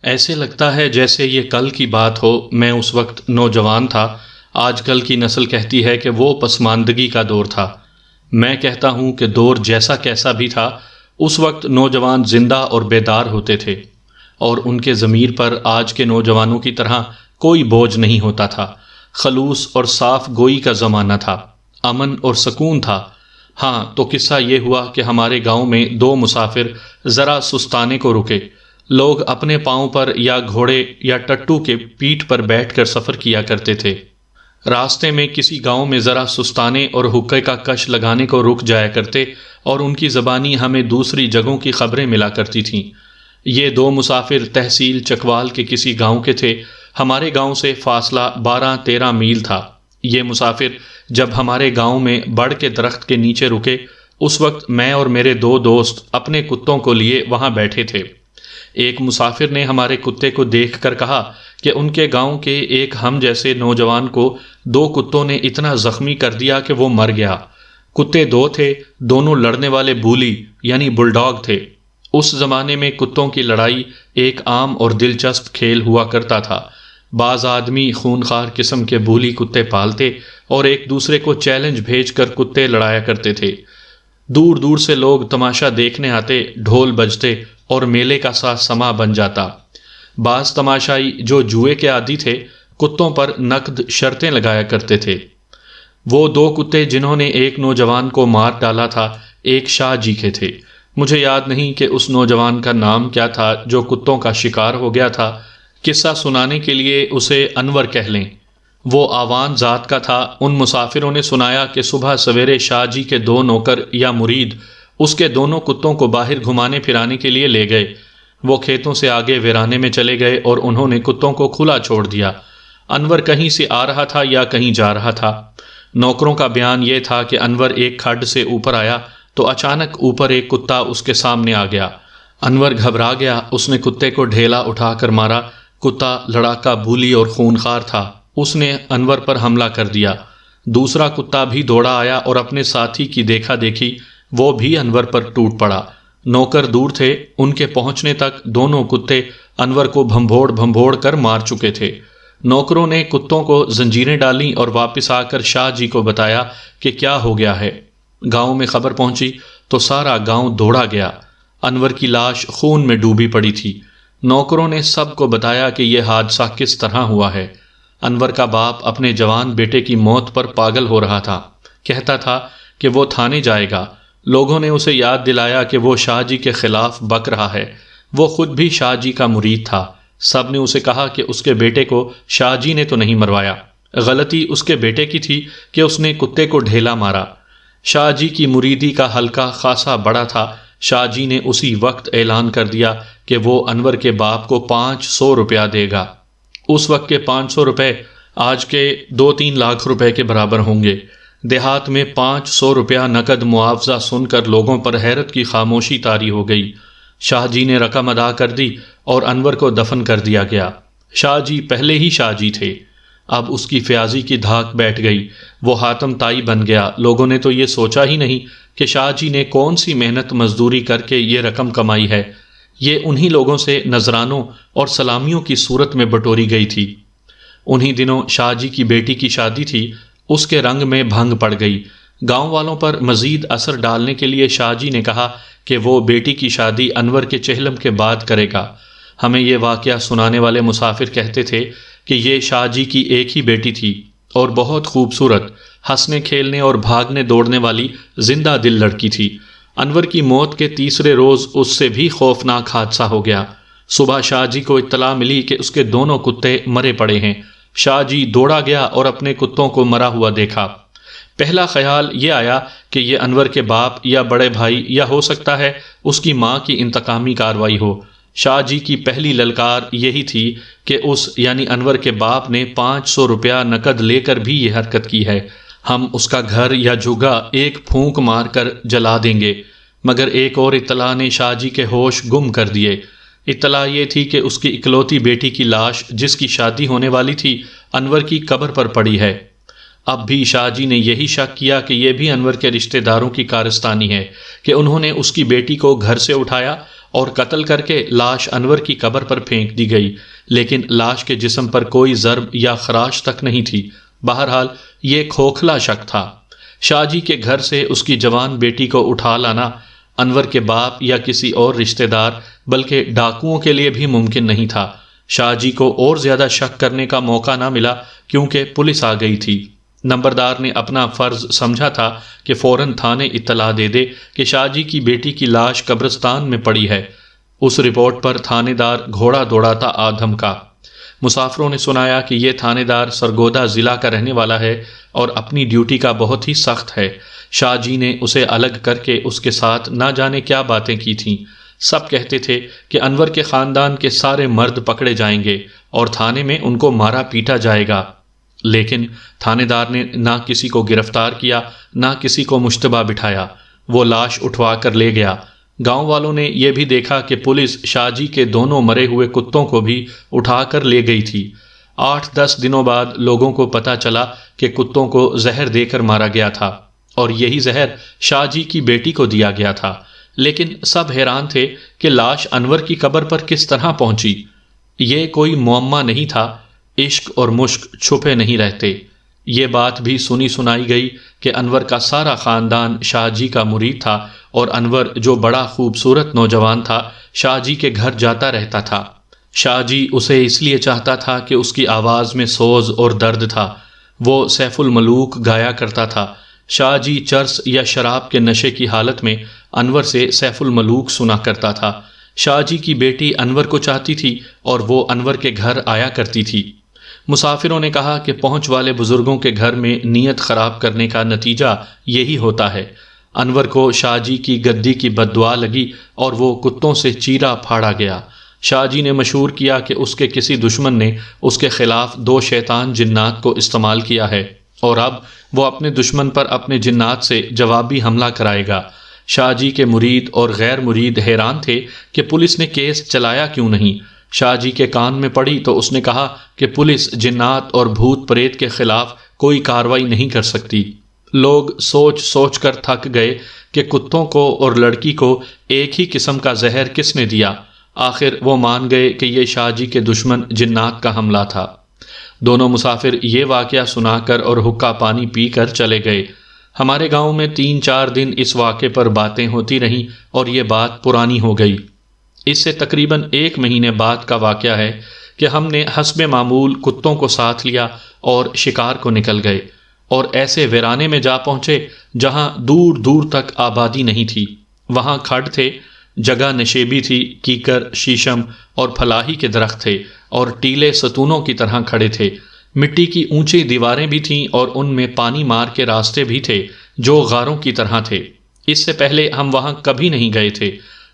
ایسے لگتا ہے جیسے یہ کل کی بات ہو۔ میں اس وقت نوجوان تھا۔ آج کل کی نسل کہتی ہے کہ وہ پسماندگی کا دور تھا۔ میں کہتا ہوں کہ دور جیسا کیسا بھی تھا، اس وقت نوجوان زندہ اور بیدار ہوتے تھے، اور ان کے ضمیر پر آج کے نوجوانوں کی طرح کوئی بوجھ نہیں ہوتا تھا۔ خلوص اور صاف گوئی کا زمانہ تھا، امن اور سکون تھا۔ ہاں، تو قصہ یہ ہوا کہ ہمارے گاؤں میں دو مسافر ذرا سستانے کو رکے۔ لوگ اپنے پاؤں پر یا گھوڑے یا ٹٹو کے پیٹھ پر بیٹھ کر سفر کیا کرتے تھے۔ راستے میں کسی گاؤں میں ذرا سستانے اور حقے کا کش لگانے کو رک جایا کرتے، اور ان کی زبانی ہمیں دوسری جگہوں کی خبریں ملا کرتی تھیں۔ یہ دو مسافر تحصیل چکوال کے کسی گاؤں کے تھے۔ ہمارے گاؤں سے فاصلہ 12-13 میل تھا۔ یہ مسافر جب ہمارے گاؤں میں بڑ کے درخت کے نیچے رکے، اس وقت میں اور میرے دو دوست اپنے کتوں کو لیے وہاں بیٹھے تھے۔ ایک مسافر نے ہمارے کتے کو دیکھ کر کہا کہ ان کے گاؤں کے ایک ہم جیسے نوجوان کو دو کتوں نے اتنا زخمی کر دیا کہ وہ مر گیا۔ کتے دو تھے، دونوں لڑنے والے بولی یعنی بل ڈاگ تھے۔ اس زمانے میں کتوں کی لڑائی ایک عام اور دلچسپ کھیل ہوا کرتا تھا۔ بعض آدمی خونخوار قسم کے بولی کتے پالتے اور ایک دوسرے کو چیلنج بھیج کر کتے لڑایا کرتے تھے۔ دور دور سے لوگ تماشا دیکھنے آتے، ڈھول بجتے اور میلے کا سا سما بن جاتا۔ بعض تماشائی جو جوئے کے عادی تھے، کتوں پر نقد شرطیں لگایا کرتے تھے۔ وہ دو کتے جنہوں نے ایک نوجوان کو مار ڈالا تھا، ایک شاہ جی کے تھے۔ مجھے یاد نہیں کہ اس نوجوان کا نام کیا تھا جو کتوں کا شکار ہو گیا تھا۔ قصہ سنانے کے لیے اسے انور کہہ لیں۔ وہ آوان ذات کا تھا۔ ان مسافروں نے سنایا کہ صبح سویرے شاہ جی کے دو نوکر یا مرید اس کے دونوں کتوں کو باہر گھمانے پھرانے کے لیے لے گئے۔ وہ کھیتوں سے آگے ویرانے میں چلے گئے اور انہوں نے کتوں کو کھلا چھوڑ دیا۔ انور کہیں سے آ رہا تھا یا کہیں جا رہا تھا۔ نوکروں کا بیان یہ تھا کہ انور ایک کھڈ سے اوپر آیا تو اچانک اوپر ایک کتا اس کے سامنے آ گیا۔ انور گھبرا گیا۔ اس نے کتے کو ڈھیلا اٹھا کر مارا۔ کتا لڑاکا، بولی اور خونخوار تھا۔ اس نے انور پر حملہ کر دیا۔ دوسرا کتا بھی دوڑا آیا اور اپنے ساتھی کی دیکھا دیکھی وہ بھی انور پر ٹوٹ پڑا۔ نوکر دور تھے، ان کے پہنچنے تک دونوں کتے انور کو بھمبھوڑ بھمبھوڑ کر مار چکے تھے۔ نوکروں نے کتوں کو زنجیریں ڈالیں اور واپس آ کر شاہ جی کو بتایا کہ کیا ہو گیا ہے۔ گاؤں میں خبر پہنچی تو سارا گاؤں دوڑا گیا۔ انور کی لاش خون میں ڈوبی پڑی تھی۔ نوکروں نے سب کو بتایا کہ یہ حادثہ کس طرح ہوا ہے۔ انور کا باپ اپنے جوان بیٹے کی موت پر پاگل ہو رہا تھا۔ کہتا تھا کہ وہ تھانے جائے گا۔ لوگوں نے اسے یاد دلایا کہ وہ شاہ جی کے خلاف بک رہا ہے۔ وہ خود بھی شاہ جی کا مرید تھا۔ سب نے اسے کہا کہ اس کے بیٹے کو شاہ جی نے تو نہیں مروایا، غلطی اس کے بیٹے کی تھی کہ اس نے کتے کو ڈھیلا مارا۔ شاہ جی کی مریدی کا حلقہ خاصا بڑا تھا۔ شاہ جی نے اسی وقت اعلان کر دیا کہ وہ انور کے باپ کو 500 روپیہ دے گا۔ اس وقت کے 500 روپے آج کے 2-3 لاکھ روپے کے برابر ہوں گے۔ دیہات میں 500 روپیہ نقد معاوضہ سن کر لوگوں پر حیرت کی خاموشی طاری ہو گئی۔ شاہ جی نے رقم ادا کر دی اور انور کو دفن کر دیا گیا۔ شاہ جی پہلے ہی شاہ جی تھے، اب اس کی فیاضی کی دھاک بیٹھ گئی۔ وہ حاتم تائی بن گیا۔ لوگوں نے تو یہ سوچا ہی نہیں کہ شاہ جی نے کون سی محنت مزدوری کر کے یہ رقم کمائی ہے۔ یہ انہی لوگوں سے نذرانوں اور سلامیوں کی صورت میں بٹوری گئی تھی۔ انہی دنوں شاہ جی کی بیٹی کی شادی تھی۔ اس کے رنگ میں بھنگ پڑ گئی۔ گاؤں والوں پر مزید اثر ڈالنے کے لیے شاہ جی نے کہا کہ وہ بیٹی کی شادی انور کے چہلم کے بعد کرے گا۔ ہمیں یہ واقعہ سنانے والے مسافر کہتے تھے کہ یہ شاہ جی کی ایک ہی بیٹی تھی اور بہت خوبصورت، ہنسنے کھیلنے اور بھاگنے دوڑنے والی زندہ دل لڑکی تھی۔ انور کی موت کے تیسرے روز اس سے بھی خوفناک حادثہ ہو گیا۔ صبح شاہ جی کو اطلاع ملی کہ اس کے دونوں کتے مرے پڑے ہیں۔ شاہ جی دوڑا گیا اور اپنے کتوں کو مرا ہوا دیکھا۔ پہلا خیال یہ آیا کہ یہ انور کے باپ یا بڑے بھائی یا ہو سکتا ہے اس کی ماں کی انتقامی کارروائی ہو۔ شاہ جی کی پہلی للکار یہی تھی کہ اس یعنی انور کے باپ نے 500 روپیہ نقد لے کر بھی یہ حرکت کی ہے۔ ہم اس کا گھر یا جگہ ایک پھونک مار کر جلا دیں گے۔ مگر ایک اور اطلاع نے شاہ جی کے ہوش گم کر دیے۔ اطلاع یہ تھی کہ اس کی اکلوتی بیٹی کی لاش جس کی شادی ہونے والی تھی انور کی قبر پر پڑی ہے۔ اب بھی شاہ جی نے یہی شک کیا کہ یہ بھی انور کے رشتہ داروں کی کارستانی ہے کہ انہوں نے اس کی بیٹی کو گھر سے اٹھایا اور قتل کر کے لاش انور کی قبر پر پھینک دی گئی، لیکن لاش کے جسم پر کوئی ضرب یا خراش تک نہیں تھی۔ بہرحال یہ کھوکھلا شک تھا۔ شاہ جی کے گھر سے اس کی جوان بیٹی کو اٹھا لانا انور کے باپ یا کسی اور رشتہ دار بلکہ ڈاکوؤں کے لیے بھی ممکن نہیں تھا۔ شاہ جی کو اور زیادہ شک کرنے کا موقع نہ ملا کیونکہ پولیس آ گئی تھی۔ نمبردار نے اپنا فرض سمجھا تھا کہ فوراً تھانے اطلاع دے دے کہ شاہ جی کی بیٹی کی لاش قبرستان میں پڑی ہے۔ اس رپورٹ پر تھانے دار گھوڑا دوڑاتا آدم کا۔ مسافروں نے سنایا کہ یہ تھانے دار سرگودا ضلع کا رہنے والا ہے اور اپنی ڈیوٹی کا بہت ہی سخت ہے۔ شاہ جی نے اسے الگ کر کے اس کے ساتھ نہ جانے کیا باتیں کی تھیں۔ سب کہتے تھے کہ انور کے خاندان کے سارے مرد پکڑے جائیں گے اور تھانے میں ان کو مارا پیٹا جائے گا، لیکن تھانے دار نے نہ کسی کو گرفتار کیا نہ کسی کو مشتبہ بٹھایا۔ وہ لاش اٹھوا کر لے گیا۔ گاؤں والوں نے یہ بھی دیکھا کہ پولیس شاہ جی کے دونوں مرے ہوئے کتوں کو بھی اٹھا کر لے گئی تھی۔ 8-10 دنوں بعد لوگوں کو پتہ چلا کہ کتوں کو زہر دے کر مارا گیا تھا اور یہی زہر شاہ جی کی بیٹی کو دیا گیا تھا، لیکن سب حیران تھے کہ لاش انور کی قبر پر کس طرح پہنچی۔ یہ کوئی معمہ نہیں تھا۔ عشق اور مشک چھپے نہیں رہتے۔ یہ بات بھی سنی سنائی گئی کہ انور کا سارا خاندان شاہ جی کا مرید تھا اور انور جو بڑا خوبصورت نوجوان تھا شاہ جی کے گھر جاتا رہتا تھا۔ شاہ جی اسے اس لیے چاہتا تھا کہ اس کی آواز میں سوز اور درد تھا۔ وہ سیف الملوک گایا کرتا تھا۔ شاہ جی چرس یا شراب کے نشے کی حالت میں انور سے سیف الملوک سنا کرتا تھا۔ شاہ جی کی بیٹی انور کو چاہتی تھی اور وہ انور کے گھر آیا کرتی تھی۔ مسافروں نے کہا کہ پہنچ والے بزرگوں کے گھر میں نیت خراب کرنے کا نتیجہ یہی ہوتا ہے۔ انور کو شاہ جی کی گدی کی بددعا لگی اور وہ کتوں سے چیرا پھاڑا گیا۔ شاہ جی نے مشہور کیا کہ اس کے کسی دشمن نے اس کے خلاف 2 شیطان جنات کو استعمال کیا ہے اور اب وہ اپنے دشمن پر اپنے جنات سے جوابی حملہ کرائے گا۔ شاہ جی کے مرید اور غیر مرید حیران تھے کہ پولیس نے کیس چلایا کیوں نہیں۔ شاہ جی کے کان میں پڑی تو اس نے کہا کہ پولیس جنات اور بھوت پریت کے خلاف کوئی کارروائی نہیں کر سکتی۔ لوگ سوچ سوچ کر تھک گئے کہ کتوں کو اور لڑکی کو ایک ہی قسم کا زہر کس نے دیا۔ آخر وہ مان گئے کہ یہ شاہ جی کے دشمن جنات کا حملہ تھا۔ دونوں مسافر یہ واقعہ سنا کر اور حقہ پانی پی کر چلے گئے۔ ہمارے گاؤں میں 3-4 دن اس واقعے پر باتیں ہوتی رہیں اور یہ بات پرانی ہو گئی۔ اس سے تقریباً 1 مہینے بعد کا واقعہ ہے کہ ہم نے حسب معمول کتوں کو ساتھ لیا اور شکار کو نکل گئے اور ایسے ویرانے میں جا پہنچے جہاں دور دور تک آبادی نہیں تھی۔ وہاں کھڈ تھے، جگہ نشیبی تھی، کیکر، شیشم اور پھلاہی کے درخت تھے اور ٹیلے ستونوں کی طرح کھڑے تھے۔ مٹی کی اونچی دیواریں بھی تھیں اور ان میں پانی مار کے راستے بھی تھے جو غاروں کی طرح تھے۔ اس سے پہلے ہم وہاں کبھی نہیں گئے تھے۔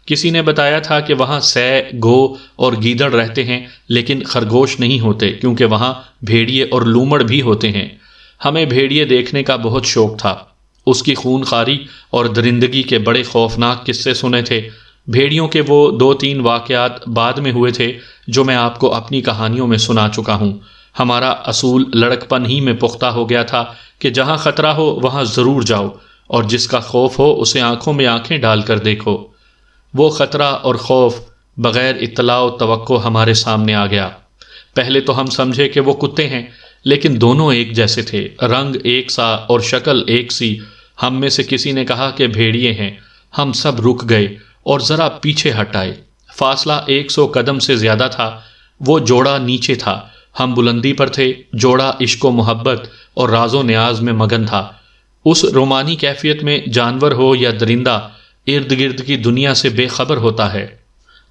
کسی نے بتایا تھا کہ وہاں سے، گو اور گیدڑ رہتے ہیں لیکن خرگوش نہیں ہوتے کیونکہ وہاں بھیڑیے اور لومڑ بھی ہوتے ہیں۔ ہمیں بھیڑیے دیکھنے کا بہت شوق تھا۔ اس کی خون خاری اور درندگی کے بڑے خوفناک قصے سنے تھے۔ بھیڑیوں کے وہ 2-3 واقعات بعد میں ہوئے تھے جو میں آپ کو اپنی کہانیوں میں سنا چکا ہوں۔ ہمارا اصول لڑکپن ہی میں پختہ ہو گیا تھا کہ جہاں خطرہ ہو وہاں ضرور جاؤ اور جس کا خوف ہو اسے آنکھوں میں آنکھیں ڈال کر دیکھو۔ وہ خطرہ اور خوف بغیر اطلاع و توقع ہمارے سامنے آ گیا۔ پہلے تو ہم سمجھے کہ وہ کتے ہیں، لیکن دونوں ایک جیسے تھے، رنگ ایک سا اور شکل ایک سی۔ ہم میں سے کسی نے کہا کہ بھیڑیے ہیں۔ ہم سب رک گئے اور ذرا پیچھے ہٹ آئے۔ فاصلہ 100 قدم سے زیادہ تھا۔ وہ جوڑا نیچے تھا، ہم بلندی پر تھے۔ جوڑا عشق و محبت اور راز و نیاز میں مگن تھا۔ اس رومانی کیفیت میں جانور ہو یا درندہ ارد گرد کی دنیا سے بے خبر ہوتا ہے۔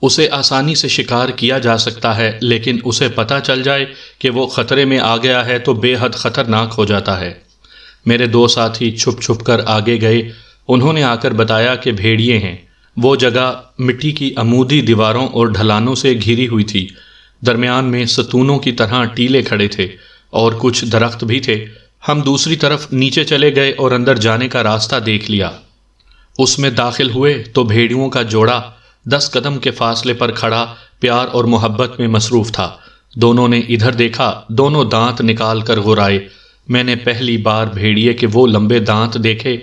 اسے آسانی سے شکار کیا جا سکتا ہے، لیکن اسے پتہ چل جائے کہ وہ خطرے میں آ گیا ہے تو بے حد خطرناک ہو جاتا ہے۔ میرے 2 ساتھی چھپ چھپ کر آگے گئے۔ انہوں نے آ کر بتایا کہ بھیڑیے ہیں۔ وہ جگہ مٹی کی عمودی دیواروں اور ڈھلانوں سے گھری ہوئی تھی۔ درمیان میں ستونوں کی طرح ٹیلے کھڑے تھے اور کچھ درخت بھی تھے۔ ہم دوسری طرف نیچے چلے گئے اور اندر جانے کا راستہ دیکھ لیا۔ اس میں داخل ہوئے تو بھیڑیوں کا جوڑا 10 قدم کے فاصلے پر کھڑا پیار اور محبت میں مصروف تھا۔ دونوں نے ادھر دیکھا، دونوں دانت نکال کر غرائے۔ میں نے پہلی بار بھیڑیے کے وہ لمبے دانت دیکھے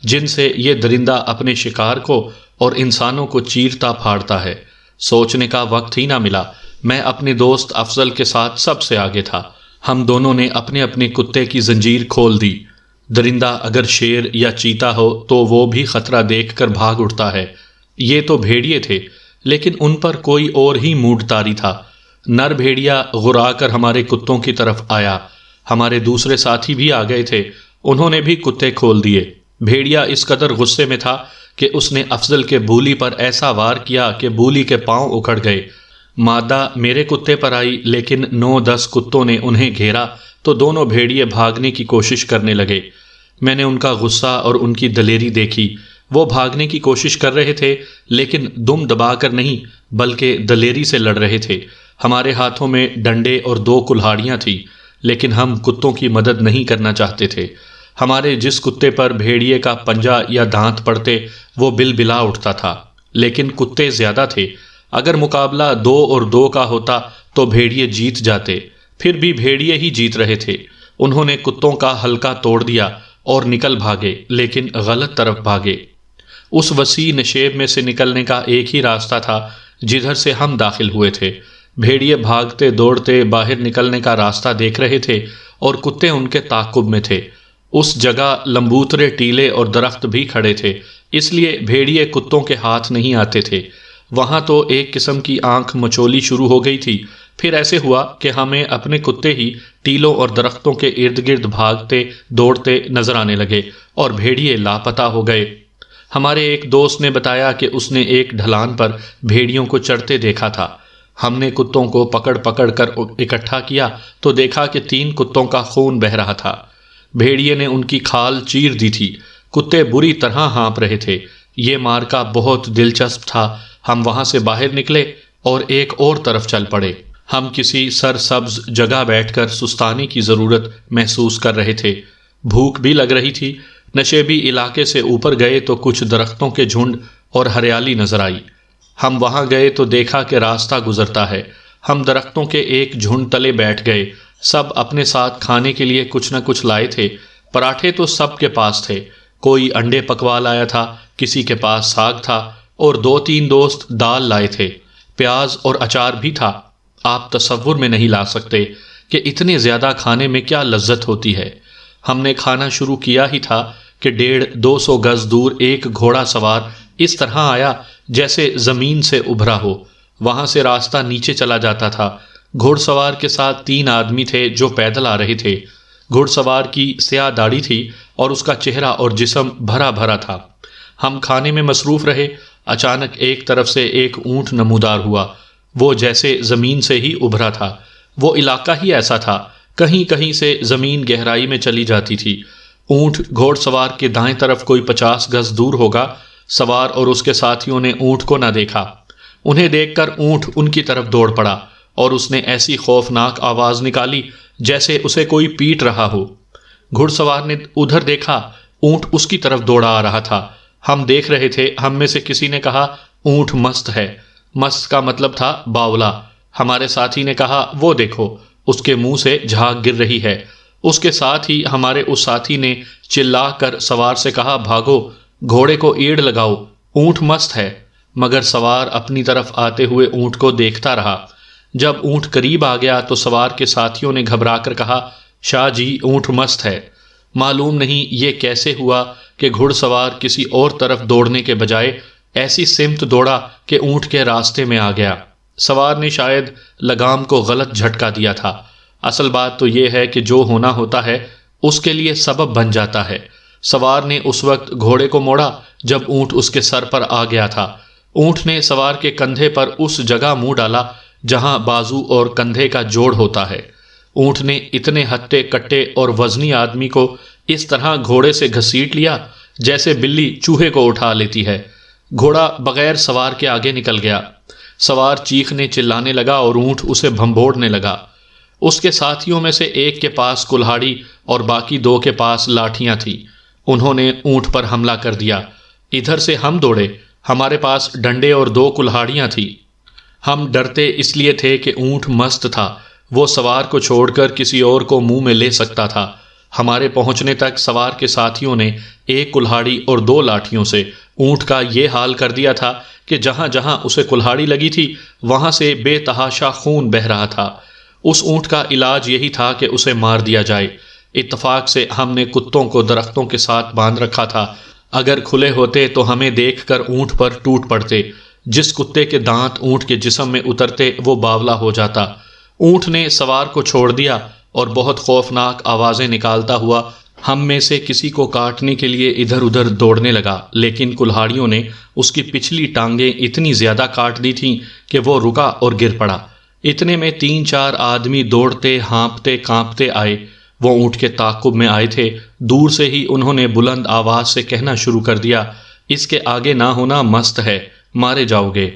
جن سے یہ درندہ اپنے شکار کو اور انسانوں کو چیرتا پھاڑتا ہے۔ سوچنے کا وقت ہی نہ ملا، میں اپنے دوست افضل کے ساتھ سب سے آگے تھا۔ ہم دونوں نے اپنے اپنے کتے کی زنجیر کھول دی۔ درندہ اگر شیر یا چیتا ہو تو وہ بھی خطرہ دیکھ کر بھاگ اٹھتا ہے۔ یہ تو بھیڑیے تھے، لیکن ان پر کوئی اور ہی موڈ طاری تھا۔ نر بھیڑیا غرا کر ہمارے کتوں کی طرف آیا۔ ہمارے دوسرے ساتھی بھی آ گئے تھے، انہوں نے بھی کتے کھول دیے۔ بھیڑیا اس قدر غصے میں تھا کہ اس نے افضل کے بولی پر ایسا وار کیا کہ بولی کے پاؤں اکھڑ گئے۔ مادہ میرے کتے پر آئی، لیکن 9-10 کتوں نے انہیں گھیرا تو دونوں بھیڑیے بھاگنے کی کوشش کرنے لگے۔ میں نے ان کا غصہ اور ان کی دلیری دیکھی۔ وہ بھاگنے کی کوشش کر رہے تھے، لیکن دم دبا کر نہیں بلکہ دلیری سے لڑ رہے تھے۔ ہمارے ہاتھوں میں ڈنڈے اور 2 کلہاڑیاں تھیں، لیکن ہم کتوں کی مدد نہیں کرنا چاہتے تھے۔ ہمارے جس کتے پر بھیڑیے کا پنجہ یا دانت پڑتے وہ بل بلا اٹھتا تھا، لیکن کتے زیادہ تھے۔ اگر مقابلہ 2 اور 2 کا ہوتا تو بھیڑیے جیت جاتے، پھر بھی بھیڑیے ہی جیت رہے تھے۔ انہوں نے کتوں کا حلقہ توڑ دیا اور نکل بھاگے، لیکن غلط طرف بھاگے۔ اس وسیع نشیب میں سے نکلنے کا ایک ہی راستہ تھا جدھر سے ہم داخل ہوئے تھے۔ بھیڑیے بھاگتے دوڑتے باہر نکلنے کا راستہ دیکھ رہے تھے اور کتے ان کے تعاقب میں تھے۔ اس جگہ لمبوترے ٹیلے اور درخت بھی کھڑے تھے، اس لیے بھیڑیے کتوں کے ہاتھ نہیں آتے تھے۔ وہاں تو ایک قسم کی آنکھ مچولی شروع ہو گئی تھی۔ پھر ایسے ہوا کہ ہمیں اپنے کتے ہی ٹیلوں اور درختوں کے ارد گرد بھاگتے دوڑتے نظر آنے لگے اور بھیڑیے لاپتہ ہو گئے۔ ہمارے ایک دوست نے بتایا کہ اس نے ایک ڈھلان پر بھیڑیوں کو چڑھتے دیکھا تھا۔ ہم نے کتوں کو پکڑ پکڑ کر اکٹھا کیا تو دیکھا کہ 3 کتوں کا خون بہہ رہا تھا۔ بھیڑیے نے ان کی کھال چیر دی تھی۔ کتے بری طرح ہانپ رہے تھے۔ یہ مارکا بہت دلچسپ تھا۔ ہم وہاں سے باہر نکلے اور ایک اور طرف چل پڑے۔ ہم کسی سرسبز جگہ بیٹھ کر سستانے کی ضرورت محسوس کر رہے تھے۔ بھوک بھی لگ رہی تھی۔ نشیبی علاقے سے اوپر گئے تو کچھ درختوں کے جھنڈ اور ہریالی نظر آئی۔ ہم وہاں گئے تو دیکھا کہ راستہ گزرتا ہے۔ ہم درختوں کے ایک جھنڈ تلے بیٹھ گئے۔ سب اپنے ساتھ کھانے کے لیے کچھ نہ کچھ لائے تھے۔ پراٹھے تو سب کے پاس تھے، کوئی انڈے پکوا لایا تھا، کسی کے پاس ساگ تھا اور 2-3 دوست دال لائے تھے۔ پیاز اور اچار بھی تھا۔ آپ تصور میں نہیں لا سکتے کہ اتنے زیادہ کھانے میں کیا لذت ہوتی ہے۔ ہم نے کھانا شروع کیا ہی تھا کہ 150-200 گز دور ایک گھوڑا سوار اس طرح آیا جیسے زمین سے ابھرا ہو۔ وہاں سے راستہ نیچے چلا جاتا تھا۔ گھوڑ سوار کے ساتھ 3 آدمی تھے جو پیدل آ رہے تھے۔ گھوڑ سوار کی سیاہ داڑھی تھی اور اس کا چہرہ اور جسم بھرا بھرا تھا۔ ہم کھانے میں مصروف رہے۔ اچانک ایک طرف سے ایک اونٹ نمودار ہوا، وہ جیسے زمین سے ہی ابھرا تھا۔ وہ علاقہ ہی ایسا تھا، کہیں کہیں سے زمین گہرائی میں چلی جاتی تھی۔ اونٹ گھوڑ سوار کے دائیں طرف کوئی 50 گز دور ہوگا۔ سوار اور اس کے ساتھیوں نے اونٹ کو نہ دیکھا۔ انہیں دیکھ کر اونٹ ان کی طرف دوڑ پڑا اور اس نے ایسی خوفناک آواز نکالی جیسے اسے کوئی پیٹ رہا ہو۔ گھڑ سوار نے ادھر دیکھا، اونٹ اس کی طرف دوڑا آ رہا تھا۔ ہم دیکھ رہے تھے۔ ہم میں سے کسی نے کہا اونٹ مست ہے۔ مست کا مطلب تھا باولا۔ ہمارے ساتھی نے کہا وہ دیکھو، اس کے منہ سے جھاگ گر رہی ہے۔ اس کے ساتھ ہی ہمارے اس ساتھی نے چلا کر سوار سے کہا بھاگو، گھوڑے کو ایڑ لگاؤ، اونٹ مست ہے۔ مگر سوار اپنی طرف آتے ہوئے اونٹ کو دیکھتا رہا۔ جب اونٹ قریب آ گیا تو سوار کے ساتھیوں نے گھبرا کر کہا شاہ جی اونٹ مست ہے۔ معلوم نہیں یہ کیسے ہوا کہ گھڑ سوار کسی اور طرف دوڑنے کے بجائے ایسی سمت دوڑا کہ اونٹ کے راستے میں آ گیا۔ سوار نے شاید لگام کو غلط جھٹکا دیا تھا۔ اصل بات تو یہ ہے کہ جو ہونا ہوتا ہے اس کے لیے سبب بن جاتا ہے۔ سوار نے اس وقت گھوڑے کو موڑا جب اونٹ اس کے سر پر آ گیا تھا۔ اونٹ نے سوار کے کندھے پر اس جگہ منہ ڈالا جہاں بازو اور کندھے کا جوڑ ہوتا ہے۔ اونٹ نے اتنے ہٹے کٹے اور وزنی آدمی کو اس طرح گھوڑے سے گھسیٹ لیا جیسے بلی چوہے کو اٹھا لیتی ہے۔ گھوڑا بغیر سوار کے آگے نکل گیا۔ سوار چیخنے چلانے لگا اور اونٹ اسے بھمبوڑنے لگا۔ اس کے ساتھیوں میں سے ایک کے پاس کلہاڑی اور باقی 2 کے پاس لاٹھیاں تھیں۔ انہوں نے اونٹ پر حملہ کر دیا۔ ادھر سے ہم دوڑے، ہمارے پاس ڈنڈے اور 2 کلہاڑیاں تھیں۔ ہم ڈرتے اس لیے تھے کہ اونٹ مست تھا، وہ سوار کو چھوڑ کر کسی اور کو منہ میں لے سکتا تھا۔ ہمارے پہنچنے تک سوار کے ساتھیوں نے 1 کلہاڑی اور 2 لاٹھیوں سے اونٹ کا یہ حال کر دیا تھا کہ جہاں جہاں اسے کلہاڑی لگی تھی وہاں سے بے تحاشا خون بہہ رہا تھا۔ اس اونٹ کا علاج یہی تھا کہ اسے مار دیا جائے۔ اتفاق سے ہم نے کتوں کو درختوں کے ساتھ باندھ رکھا تھا، اگر کھلے ہوتے تو ہمیں دیکھ کر اونٹ پر ٹوٹ پڑتے۔ جس کتے کے دانت اونٹ کے جسم میں اترتے وہ باولا ہو جاتا۔ اونٹ نے سوار کو چھوڑ دیا اور بہت خوفناک آوازیں نکالتا ہوا ہم میں سے کسی کو کاٹنے کے لیے ادھر ادھر دوڑنے لگا، لیکن کلہاڑیوں نے اس کی پچھلی ٹانگیں اتنی زیادہ کاٹ دی تھیں کہ وہ رکا اور گر پڑا۔ اتنے میں 3-4 آدمی دوڑتے ہانپتے کانپتے آئے۔ وہ اونٹ کے تعاقب میں آئے تھے۔ دور سے ہی انہوں نے بلند آواز سے کہنا شروع کر دیا، اس کے آگے نہ ہونا مست ہے، مارے جاؤ گے۔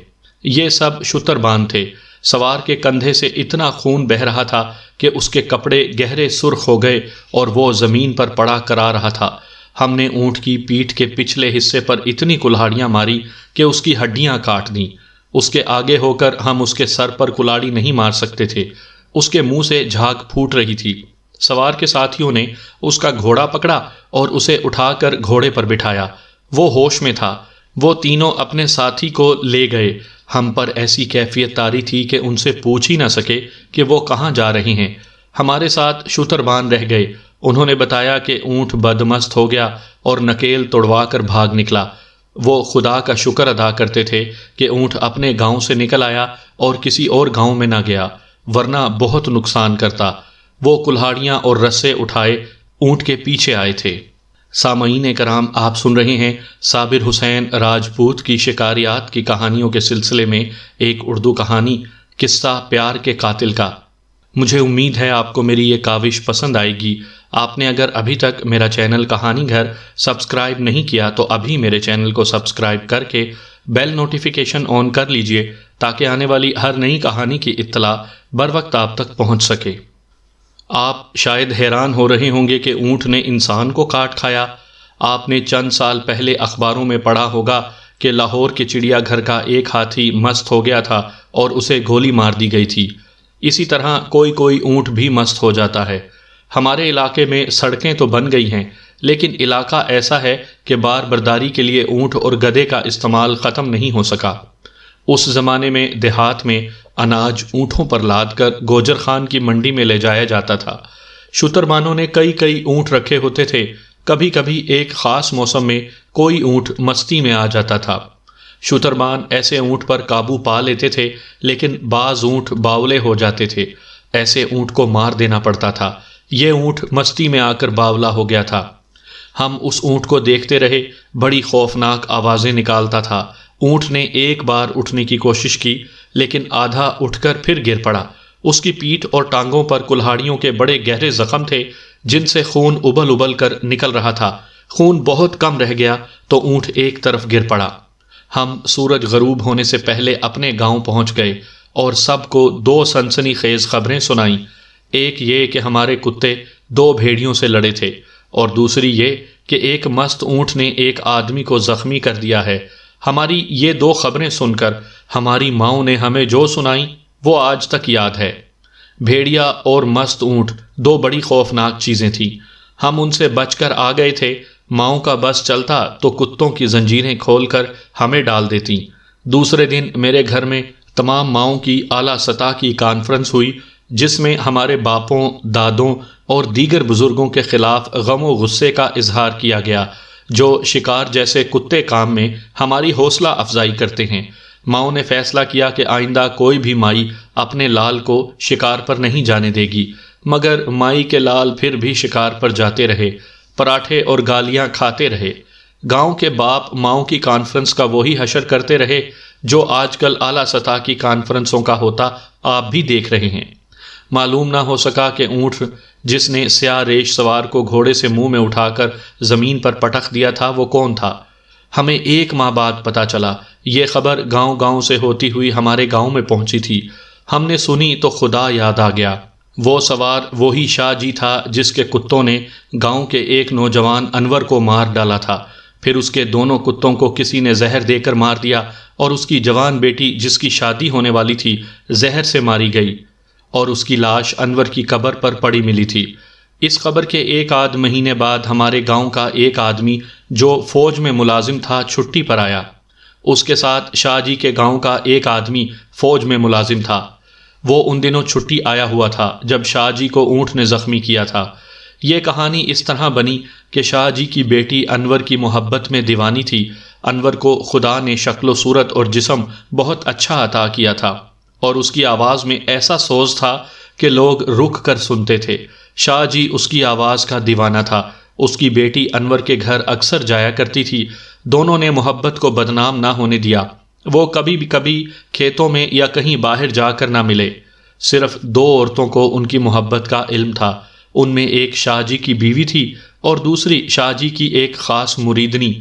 یہ سب شتربان تھے۔ سوار کے کندھے سے اتنا خون بہہ رہا تھا کہ اس کے کپڑے گہرے سرخ ہو گئے اور وہ زمین پر پڑا کرا رہا تھا۔ ہم نے اونٹ کی پیٹھ کے پچھلے حصے پر اتنی کلہاڑیاں ماری کہ اس کی ہڈیاں کاٹ دیں۔ اس کے آگے ہو کر ہم اس کے سر پر کلاڑی نہیں مار سکتے تھے، اس کے منہ سے جھاگ پھوٹ رہی تھی۔ سوار کے ساتھیوں نے اس کا گھوڑا پکڑا اور اسے اٹھا کر گھوڑے پر بٹھایا۔ وہ ہوش میں تھا۔ وہ تینوں اپنے ساتھی کو لے گئے۔ ہم پر ایسی کیفیت طاری تھی کہ ان سے پوچھ ہی نہ سکے کہ وہ کہاں جا رہے ہیں۔ ہمارے ساتھ شتربان رہ گئے۔ انہوں نے بتایا کہ اونٹ بدمست ہو گیا اور نکیل توڑوا کر بھاگ نکلا۔ وہ خدا کا شکر ادا کرتے تھے کہ اونٹ اپنے گاؤں سے نکل آیا اور کسی اور گاؤں میں نہ گیا، ورنہ بہت نقصان کرتا۔ وہ کلہاڑیاں اور رسے اٹھائے اونٹ کے پیچھے آئے تھے۔ سامعین کرام، آپ سن رہے ہیں صابر حسین راجپوت کی شکاریات کی کہانیوں کے سلسلے میں ایک اردو کہانی، قصہ پیار کے قاتل کا۔ مجھے امید ہے آپ کو میری یہ کاوش پسند آئے گی۔ آپ نے اگر ابھی تک میرا چینل کہانی گھر سبسکرائب نہیں کیا تو ابھی میرے چینل کو سبسکرائب کر کے بیل نوٹیفیکیشن آن کر لیجئے تاکہ آنے والی ہر نئی کہانی کی اطلاع بر وقت آپ تک پہنچ سکے۔ آپ شاید حیران ہو رہے ہوں گے کہ اونٹ نے انسان کو کاٹ کھایا۔ آپ نے چند سال پہلے اخباروں میں پڑھا ہوگا کہ لاہور کے چڑیا گھر کا ایک ہاتھی مست ہو گیا تھا اور اسے گولی مار دی گئی تھی۔ اسی طرح کوئی اونٹ بھی مست ہو جاتا ہے۔ ہمارے علاقے میں سڑکیں تو بن گئی ہیں، لیکن علاقہ ایسا ہے کہ بار برداری کے لیے اونٹ اور گدھے کا استعمال ختم نہیں ہو سکا۔ اس زمانے میں دیہات میں اناج اونٹوں پر لاد کر گوجر خان کی منڈی میں لے جایا جاتا تھا۔ شتربانوں نے کئی اونٹ رکھے ہوتے تھے۔ کبھی کبھی ایک خاص موسم میں کوئی اونٹ مستی میں آ جاتا تھا۔ شتربان ایسے اونٹ پر قابو پا لیتے تھے، لیکن بعض اونٹ باولے ہو جاتے تھے۔ ایسے اونٹ کو مار دینا پڑتا تھا۔ یہ اونٹ مستی میں آ کر باولا ہو گیا تھا۔ ہم اس اونٹ کو دیکھتے رہے، بڑی خوفناک آوازیں نکالتا تھا۔ اونٹ نے ایک بار اٹھنے کی کوشش کی، لیکن آدھا اٹھ کر پھر گر پڑا۔ اس کی پیٹھ اور ٹانگوں پر کلہاڑیوں کے بڑے گہرے زخم تھے جن سے خون ابل کر نکل رہا تھا۔ خون بہت کم رہ گیا تو اونٹ ایک طرف گر پڑا۔ ہم سورج غروب ہونے سے پہلے اپنے گاؤں پہنچ گئے اور سب کو 2 سنسنی خیز خبریں سنائیں۔ ایک یہ کہ ہمارے کتے 2 بھیڑیوں سے لڑے تھے، اور دوسری یہ کہ ایک مست اونٹ نے ایک آدمی کو زخمی کر دیا ہے۔ ہماری یہ 2 خبریں سن کر ہماری ماؤں نے ہمیں جو سنائیں وہ آج تک یاد ہے۔ بھیڑیا اور مست اونٹ 2 بڑی خوفناک چیزیں تھیں۔ ہم ان سے بچ کر آ گئے تھے۔ ماؤں کا بس چلتا تو کتوں کی زنجیریں کھول کر ہمیں ڈال دیتی۔ دوسرے دن میرے گھر میں تمام ماؤں کی اعلیٰ سطح کی کانفرنس ہوئی، جس میں ہمارے باپوں، دادوں اور دیگر بزرگوں کے خلاف غم و غصے کا اظہار کیا گیا، جو شکار جیسے کتے کام میں ہماری حوصلہ افزائی کرتے ہیں۔ ماؤں نے فیصلہ کیا کہ آئندہ کوئی بھی مائی اپنے لال کو شکار پر نہیں جانے دے گی، مگر مائی کے لال پھر بھی شکار پر جاتے رہے، پراٹھے اور گالیاں کھاتے رہے۔ گاؤں کے باپ ماؤں کی کانفرنس کا وہی حشر کرتے رہے جو آج کل اعلیٰ سطح کی کانفرنسوں کا ہوتا آپ بھی دیکھ رہے ہیں۔ معلوم نہ ہو سکا کہ اونٹ جس نے سیاہ ریش سوار کو گھوڑے سے منہ میں اٹھا کر زمین پر پٹخ دیا تھا وہ کون تھا۔ ہمیں 1 ماہ بعد پتہ چلا۔ یہ خبر گاؤں سے ہوتی ہوئی ہمارے گاؤں میں پہنچی تھی۔ ہم نے سنی تو خدا یاد آ گیا۔ وہ سوار وہی شاہ جی تھا جس کے کتوں نے گاؤں کے ایک نوجوان انور کو مار ڈالا تھا۔ پھر اس کے دونوں کتوں کو کسی نے زہر دے کر مار دیا، اور اس کی جوان بیٹی جس کی شادی ہونے والی تھی زہر سے ماری گئی، اور اس کی لاش انور کی قبر پر پڑی ملی تھی۔ اس خبر کے ایک آدھ مہینے بعد ہمارے گاؤں کا ایک آدمی جو فوج میں ملازم تھا چھٹی پر آیا۔ اس کے ساتھ شاہ جی کے گاؤں کا ایک آدمی فوج میں ملازم تھا۔ وہ ان دنوں چھٹی آیا ہوا تھا جب شاہ جی کو اونٹ نے زخمی کیا تھا۔ یہ کہانی اس طرح بنی کہ شاہ جی کی بیٹی انور کی محبت میں دیوانی تھی۔ انور کو خدا نے شکل و صورت اور جسم بہت اچھا عطا کیا تھا، اور اس کی آواز میں ایسا سوز تھا کہ لوگ رک کر سنتے تھے۔ شاہ جی اس کی آواز کا دیوانہ تھا۔ اس کی بیٹی انور کے گھر اکثر جایا کرتی تھی۔ دونوں نے محبت کو بدنام نہ ہونے دیا۔ وہ کبھی بھی کبھی کھیتوں میں یا کہیں باہر جا کر نہ ملے۔ صرف دو عورتوں کو ان کی محبت کا علم تھا۔ ان میں ایک شاہ جی کی بیوی تھی اور دوسری شاہ جی کی ایک خاص مریدنی۔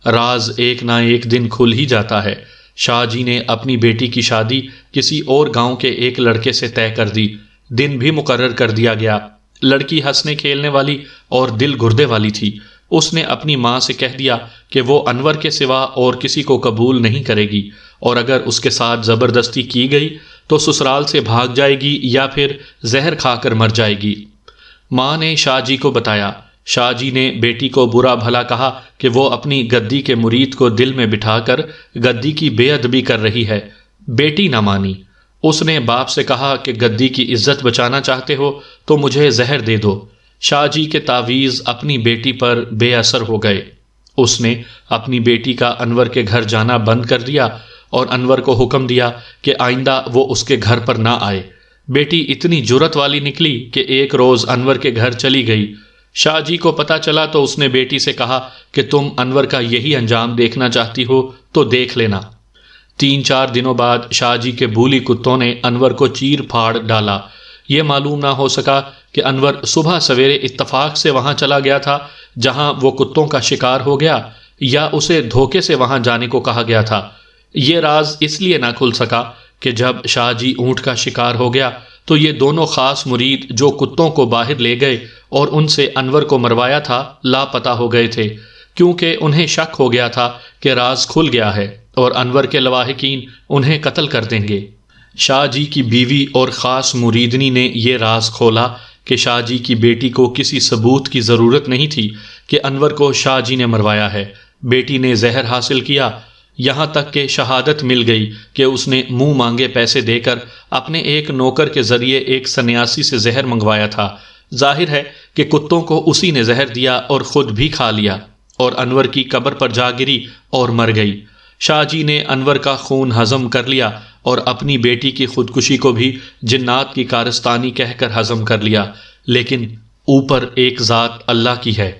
راز ایک نہ ایک دن کھل ہی جاتا ہے۔ شاہ جی نے اپنی بیٹی کی شادی کسی اور گاؤں کے ایک لڑکے سے طے کر دی۔ دن بھی مقرر کر دیا گیا۔ لڑکی ہنسنے کھیلنے والی اور دل گردے والی تھی۔ اس نے اپنی ماں سے کہہ دیا کہ وہ انور کے سوا اور کسی کو قبول نہیں کرے گی، اور اگر اس کے ساتھ زبردستی کی گئی تو سسرال سے بھاگ جائے گی یا پھر زہر کھا کر مر جائے گی۔ ماں نے شاہ جی کو بتایا۔ شاہ جی نے بیٹی کو برا بھلا کہا کہ وہ اپنی گدی کے مرید کو دل میں بٹھا کر گدی کی بے ادبی کر رہی ہے۔ بیٹی نہ مانی۔ اس نے باپ سے کہا کہ گدی کی عزت بچانا چاہتے ہو تو مجھے زہر دے دو۔ شاہ جی کے تعویذ اپنی بیٹی پر بے اثر ہو گئے۔ اس نے اپنی بیٹی کا انور کے گھر جانا بند کر دیا اور انور کو حکم دیا کہ آئندہ وہ اس کے گھر پر نہ آئے۔ بیٹی اتنی جرت والی نکلی کہ ایک روز انور کے گھر چلی گئی۔ شاہ جی کو پتہ چلا تو اس نے بیٹی سے کہا کہ تم انور کا یہی انجام دیکھنا چاہتی ہو تو دیکھ لینا۔ 3-4 دنوں بعد شاہ جی کے بولی کتوں نے انور کو چیر پھاڑ ڈالا۔ یہ معلوم نہ ہو سکا کہ انور صبح سویرے اتفاق سے وہاں چلا گیا تھا جہاں وہ کتوں کا شکار ہو گیا، یا اسے دھوکے سے وہاں جانے کو کہا گیا تھا۔ یہ راز اس لیے نہ کھل سکا کہ جب شاہ جی اونٹ کا شکار ہو گیا تو یہ دونوں خاص مرید جو کتوں کو باہر لے گئے اور ان سے انور کو مروایا تھا لاپتہ ہو گئے تھے، کیونکہ انہیں شک ہو گیا تھا کہ راز کھل گیا ہے اور انور کے لواحقین انہیں قتل کر دیں گے۔ شاہ جی کی بیوی اور خاص مریدنی نے یہ راز کھولا کہ شاہ جی کی بیٹی کو کسی ثبوت کی ضرورت نہیں تھی کہ انور کو شاہ جی نے مروایا ہے۔ بیٹی نے زہر حاصل کیا، یہاں تک کہ شہادت مل گئی کہ اس نے منہ مانگے پیسے دے کر اپنے ایک نوکر کے ذریعے ایک سنیاسی سے زہر منگوایا تھا۔ ظاہر ہے کہ کتوں کو اسی نے زہر دیا اور خود بھی کھا لیا، اور انور کی قبر پر جا گری اور مر گئی۔ شاہ جی نے انور کا خون ہضم کر لیا اور اپنی بیٹی کی خودکشی کو بھی جنات کی کارستانی کہہ کر ہضم کر لیا، لیکن اوپر ایک ذات اللہ کی ہے۔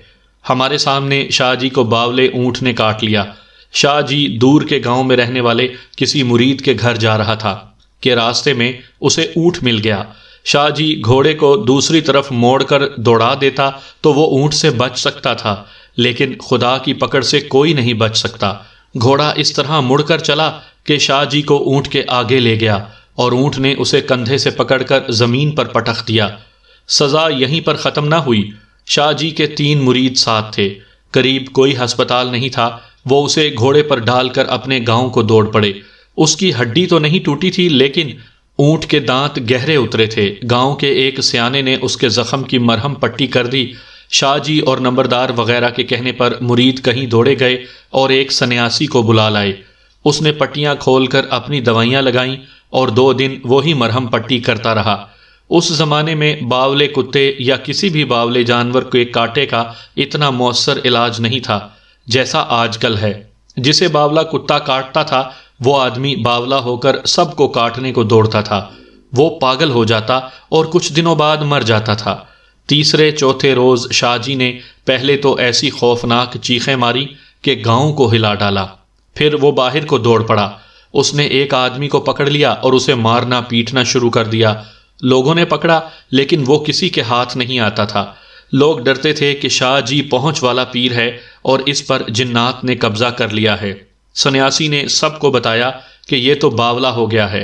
ہمارے سامنے شاہ جی کو باولے اونٹ نے کاٹ لیا۔ شاہ جی دور کے گاؤں میں رہنے والے کسی مرید کے گھر جا رہا تھا کہ راستے میں اسے اونٹ مل گیا۔ شاہ جی گھوڑے کو دوسری طرف موڑ کر دوڑا دیتا تو وہ اونٹ سے بچ سکتا تھا، لیکن خدا کی پکڑ سے کوئی نہیں بچ سکتا۔ گھوڑا اس طرح مڑ کر چلا کہ شاہ جی کو اونٹ کے آگے لے گیا اور اونٹ نے اسے کندھے سے پکڑ کر زمین پر پٹخ دیا۔ سزا یہیں پر ختم نہ ہوئی۔ شاہ جی کے 3 مرید ساتھ تھے۔ قریب کوئی ہسپتال نہیں تھا۔ وہ اسے گھوڑے پر ڈال کر اپنے گاؤں کو دوڑ پڑے۔ اس کی ہڈی تو نہیں ٹوٹی تھی، لیکن اونٹ کے دانت گہرے اترے تھے۔ گاؤں کے ایک سیانے نے اس کے زخم کی مرہم پٹی کر دی۔ شاہ جی اور نمبردار وغیرہ کے کہنے پر مرید کہیں دوڑے گئے اور ایک سنیاسی کو بلا لائے۔ اس نے پٹیاں کھول کر اپنی دوائیاں لگائیں اور 2 دن وہی مرہم پٹی کرتا رہا۔ اس زمانے میں باولے کتے یا کسی بھی باولے جانور کے کاٹے کا اتنا مؤثر علاج نہیں تھا جیسا آج کل ہے۔ جسے باولا کتا کاٹتا تھا وہ آدمی باولا ہو کر سب کو کاٹنے کو دوڑتا تھا۔ وہ پاگل ہو جاتا اور کچھ دنوں بعد مر جاتا تھا۔ تیسرے چوتھے روز شاہ جی نے پہلے تو ایسی خوفناک چیخیں ماری کہ گاؤں کو ہلا ڈالا۔ پھر وہ باہر کو دوڑ پڑا۔ اس نے ایک آدمی کو پکڑ لیا اور اسے مارنا پیٹنا شروع کر دیا۔ لوگوں نے پکڑا لیکن وہ کسی کے ہاتھ نہیں آتا تھا۔ لوگ ڈرتے تھے کہ شاہ جی پہنچ والا پیر ہے اور اس پر جنات نے قبضہ کر لیا ہے۔ سنیاسی نے سب کو بتایا کہ یہ تو باولا ہو گیا ہے۔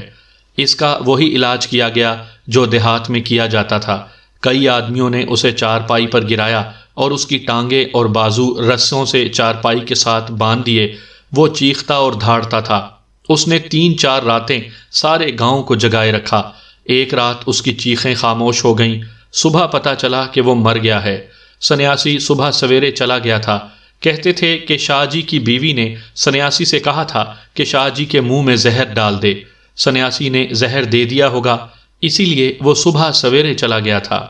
اس کا وہی علاج کیا گیا جو دیہات میں کیا جاتا تھا۔ کئی آدمیوں نے اسے چارپائی پر گرایا اور اس کی ٹانگیں اور بازو رسوں سے چارپائی کے ساتھ باندھ دیے۔ وہ چیختا اور دھاڑتا تھا۔ اس نے 3-4 راتیں سارے گاؤں کو جگائے رکھا۔ ایک رات اس کی چیخیں خاموش ہو گئیں۔ صبح پتہ چلا کہ وہ مر گیا ہے۔ سنیاسی صبح سویرے چلا گیا تھا۔ کہتے تھے کہ شاہ جی کی بیوی نے سنیاسی سے کہا تھا کہ شاہ جی کے منہ میں زہر ڈال دے۔ سنیاسی نے زہر دے دیا ہوگا، اسی لیے وہ صبح سویرے چلا گیا تھا۔